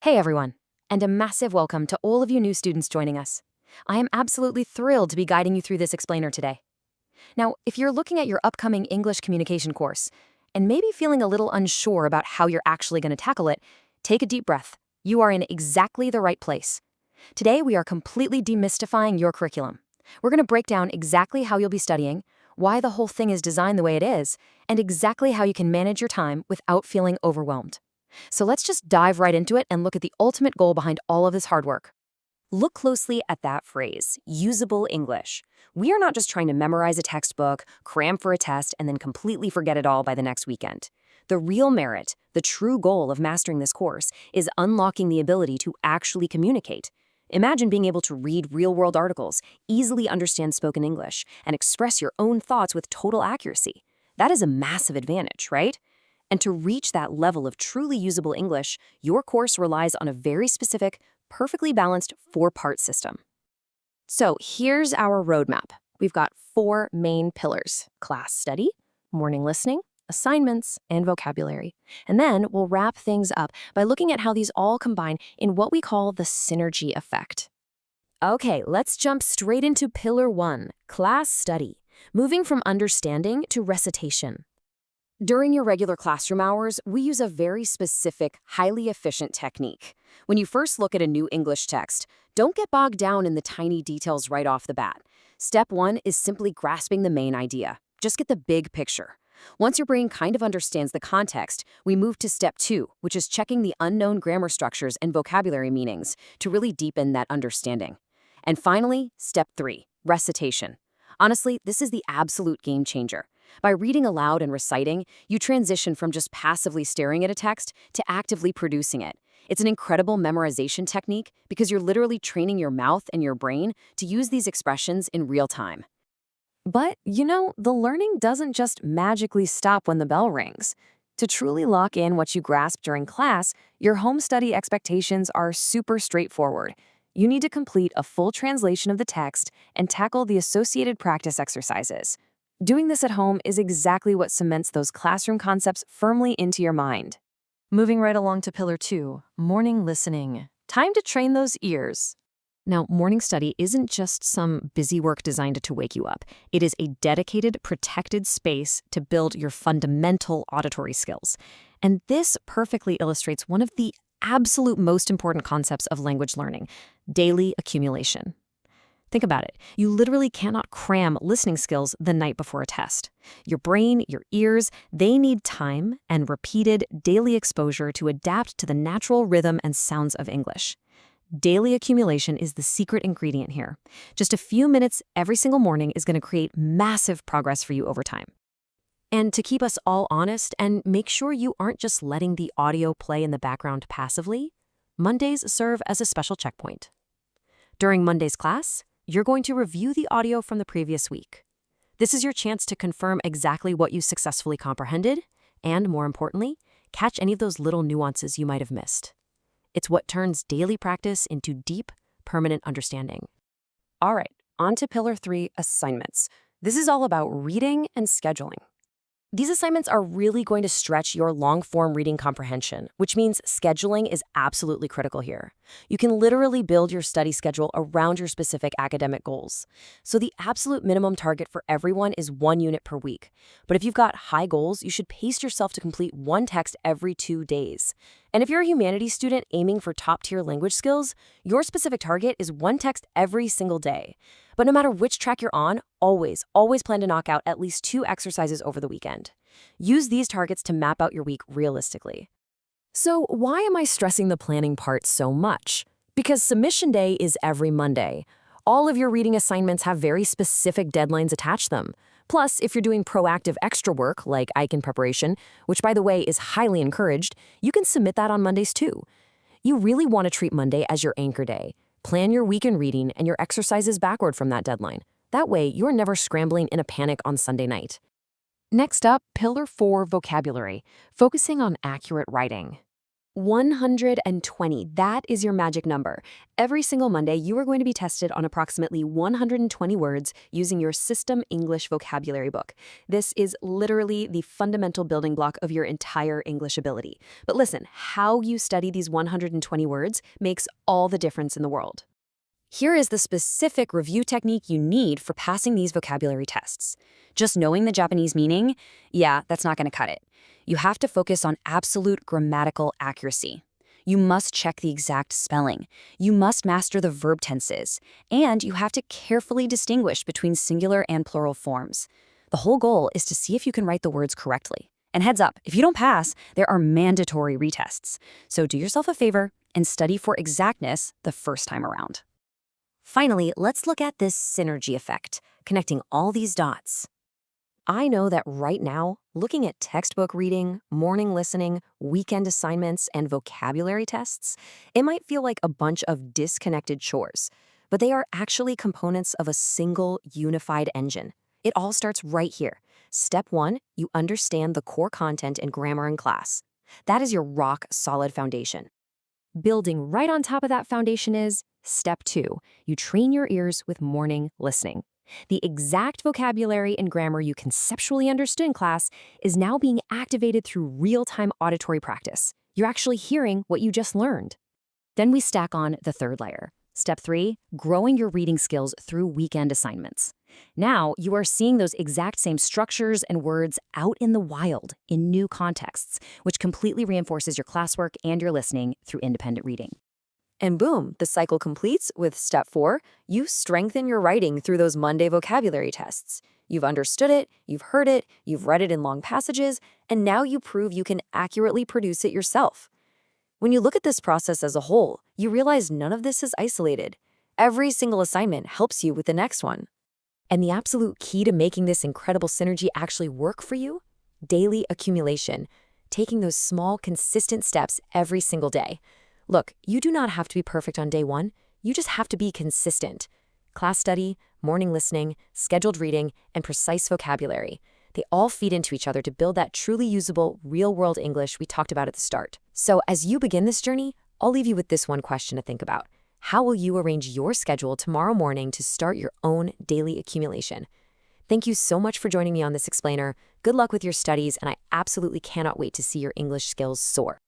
Hey everyone, and a massive welcome to all of you new students joining us. I am absolutely thrilled to be guiding you through this explainer today. Now, if you're looking at your upcoming English communication course and maybe feeling a little unsure about how you're actually going to tackle it, take a deep breath. You are in exactly the right place. Today, we are completely demystifying your curriculum. We're going to break down exactly how you'll be studying, why the whole thing is designed the way it is, and exactly how you can manage your time without feeling overwhelmed. So let's just dive right into it and look at the ultimate goal behind all of this hard work. Look closely at that phrase, usable English. We are not just trying to memorize a textbook, cram for a test, and then completely forget it all by the next weekend. The real merit, the true goal of mastering this course, is unlocking the ability to actually communicate. Imagine being able to read real-world articles, easily understand spoken English, and express your own thoughts with total accuracy. That is a massive advantage, right? And to reach that level of truly usable English, your course relies on a very specific, perfectly balanced 4-part system. So here's our roadmap. We've got 4 main pillars: class study, morning listening, assignments, and vocabulary. And then we'll wrap things up by looking at how these all combine in what we call the synergy effect. Okay, let's jump straight into pillar 1, class study, moving from understanding to recitation. During your regular classroom hours, we use a very specific, highly efficient technique. When you first look at a new English text, don't get bogged down in the tiny details right off the bat. Step 1 is simply grasping the main idea. Just get the big picture. Once your brain kind of understands the context, we move to step 2, which is checking the unknown grammar structures and vocabulary meanings to really deepen that understanding. And finally, step 3, recitation. Honestly, this is the absolute game changer. By reading aloud and reciting, you transition from just passively staring at a text to actively producing it. It's an incredible memorization technique because you're literally training your mouth and your brain to use these expressions in real time. But, the learning doesn't just magically stop when the bell rings. To truly lock in what you grasp during class, your home study expectations are super straightforward. You need to complete a full translation of the text and tackle the associated practice exercises. Doing this at home is exactly what cements those classroom concepts firmly into your mind. Moving right along to pillar 2, morning listening. Time to train those ears. Now, morning study isn't just some busy work designed to wake you up. It is a dedicated, protected space to build your fundamental auditory skills. And this perfectly illustrates one of the absolute most important concepts of language learning: daily accumulation. Think about it. You literally cannot cram listening skills the night before a test. Your brain, your ears, they need time and repeated daily exposure to adapt to the natural rhythm and sounds of English. Daily accumulation is the secret ingredient here. Just a few minutes every single morning is going to create massive progress for you over time. And to keep us all honest and make sure you aren't just letting the audio play in the background passively, Mondays serve as a special checkpoint. During Monday's class, you're going to review the audio from the previous week. This is your chance to confirm exactly what you successfully comprehended and, more importantly, catch any of those little nuances you might have missed. It's what turns daily practice into deep, permanent understanding. All right, on to pillar 3, assignments. This is all about reading and scheduling. These assignments are really going to stretch your long-form reading comprehension, which means scheduling is absolutely critical here. You can literally build your study schedule around your specific academic goals. So the absolute minimum target for everyone is 1 unit per week. But if you've got high goals, you should pace yourself to complete 1 text every 2 days. And if you're a humanities student aiming for top-tier language skills, your specific target is 1 text every single day. But no matter which track you're on, always plan to knock out at least 2 exercises over the weekend. Use these targets to map out your week realistically. So why am I stressing the planning part so much? Because submission day is every Monday. All of your reading assignments have very specific deadlines attached to them. Plus, if you're doing proactive extra work like ICANN preparation, which by the way is highly encouraged, you can submit that on Mondays too. You really want to treat Monday as your anchor day. Plan your weekend reading and your exercises backward from that deadline. That way, you're never scrambling in a panic on Sunday night. Next up, pillar 4, vocabulary, focusing on accurate writing. 120. That is your magic number. Every single Monday, you are going to be tested on approximately 120 words using your System English vocabulary book. This is literally the fundamental building block of your entire English ability. But listen, how you study these 120 words makes all the difference in the world. Here is the specific review technique you need for passing these vocabulary tests. Just knowing the Japanese meaning, yeah, that's not going to cut it. You have to focus on absolute grammatical accuracy. You must check the exact spelling. You must master the verb tenses. And you have to carefully distinguish between singular and plural forms. The whole goal is to see if you can write the words correctly. And heads up, if you don't pass, there are mandatory retests. So do yourself a favor and study for exactness the first time around. Finally, let's look at this synergy effect, connecting all these dots. I know that right now, looking at textbook reading, morning listening, weekend assignments, and vocabulary tests, it might feel like a bunch of disconnected chores, but they are actually components of a single unified engine. It all starts right here. Step 1, you understand the core content and grammar in class. That is your rock-solid foundation. Building right on top of that foundation is Step 2, you train your ears with morning listening. The exact vocabulary and grammar you conceptually understood in class is now being activated through real-time auditory practice. You're actually hearing what you just learned. Then we stack on the third layer. Step 3, growing your reading skills through weekend assignments. Now you are seeing those exact same structures and words out in the wild, in new contexts, which completely reinforces your classwork and your listening through independent reading. And boom, the cycle completes with Step 4. You strengthen your writing through those Monday vocabulary tests. You've understood it, you've heard it, you've read it in long passages, and now you prove you can accurately produce it yourself. When you look at this process as a whole, you realize none of this is isolated. Every single assignment helps you with the next one. And the absolute key to making this incredible synergy actually work for you? Daily accumulation. Taking those small, consistent steps every single day. Look, you do not have to be perfect on day 1. You just have to be consistent. Class study, morning listening, scheduled reading, and precise vocabulary. They all feed into each other to build that truly usable, real-world English we talked about at the start. So as you begin this journey, I'll leave you with this one question to think about. How will you arrange your schedule tomorrow morning to start your own daily accumulation? Thank you so much for joining me on this explainer. Good luck with your studies, and I absolutely cannot wait to see your English skills soar.